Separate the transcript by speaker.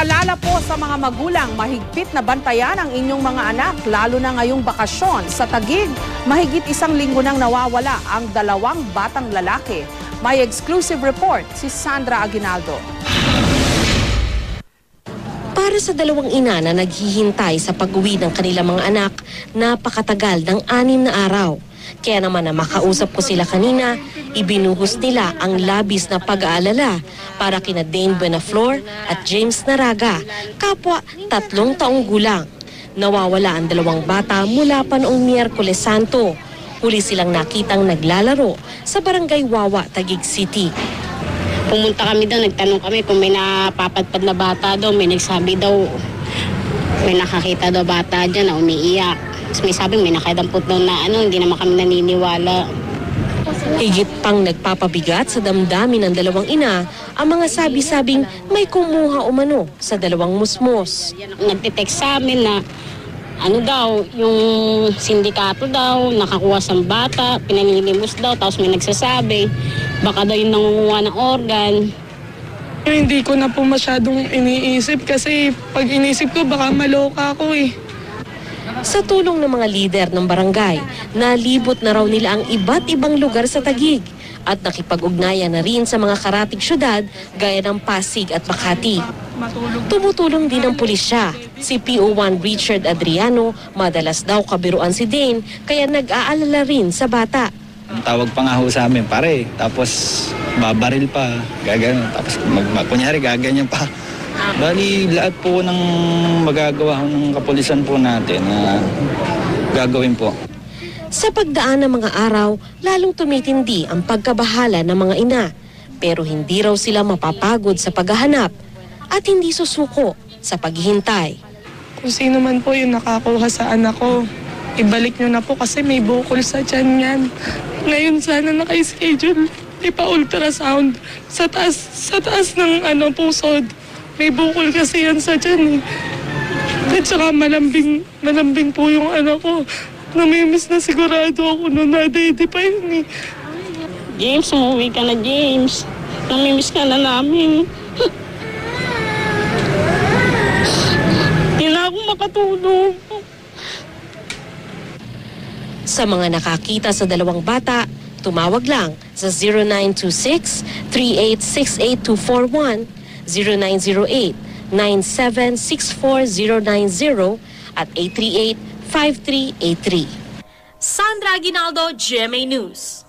Speaker 1: Paalala po sa mga magulang, mahigpit na bantayan ang inyong mga anak, lalo na ngayong bakasyon. Sa Taguig, mahigit 1 linggo nang nawawala ang 2 batang lalaki. May exclusive report si Sandra Aguinaldo.
Speaker 2: Para sa 2 ina na naghihintay sa pag-uwi ng kanilang mga anak, napakatagal ng 6 na araw. Kaya naman na makausap ko sila kanina, ibinuhos nila ang labis na pag-aalala para kina Dane Buenaflor at James Naraga, kapwa 3 taong gulang. Nawawala ang 2 bata mula pa noong Miyerkules Santo. Huli silang nakitang naglalaro sa Barangay Wawa, Taguig City.
Speaker 3: Pumunta kami doon, nagtanong kami kung may napapadpad na bata daw. May nagsabi daw, may nakakita daw bata dyan na umiiyak. Tapos may sabi, may nakadampot daw na hindi naman kami naniniwala.
Speaker 2: Higit pang nagpapabigat sa damdamin ng 2 ina ang mga sabi-sabing may kumuha umano sa 2 musmos.
Speaker 3: Nagtitext sa amin na yung sindikato daw, nakakuha sa bata, pinanilimos daw, tapos may nagsasabi, baka daw yung nangunguha ng organ.
Speaker 4: Hindi ko na po masyadong iniisip kasi pag inisip ko baka maloka ako eh.
Speaker 2: Sa tulong ng mga lider ng barangay, nalibot na raw nila ang iba't ibang lugar sa Taguig at nakipag-ugnayan na rin sa mga karatig syudad gaya ng Pasig at Makati. Tumutulong din ang pulisya. Si PO1 Richard Adriano, madalas daw kabiruan si Dane kaya nag-aalala rin sa bata.
Speaker 5: Ang tawag pa nga ho sa amin, pare, tapos babaril pa, gagano, tapos kunyari gaganyan pa. Bali, lahat po ng magagawa ng kapulisan po natin na gagawin po.
Speaker 2: Sa pagdaan ng mga araw, lalong tumitindi ang pagkabahala ng mga ina. Pero hindi raw sila mapapagod sa paghahanap at hindi susuko sa paghihintay.
Speaker 4: Kung sino man po yung nakakuha sa anak ko, ibalik nyo na po kasi may bukol sa tiyan yan. Ngayon sana naka-schedule, ipa-ultrasound sa taas ng pusod. May bukol kasi yan sa tiyan eh. At saka malambing po yung anak ko. Namimiss na sigurado ako nung na-daddy pa yun eh.
Speaker 3: James, umuwi ka na, James. Namimiss ka na namin. Hindi na ako makatulog.
Speaker 2: Sa mga nakakita sa 2 bata, tumawag lang sa 0926-3868241, 0908-9764090 at 838-5383.
Speaker 6: Sandra Aguinaldo, GMA News.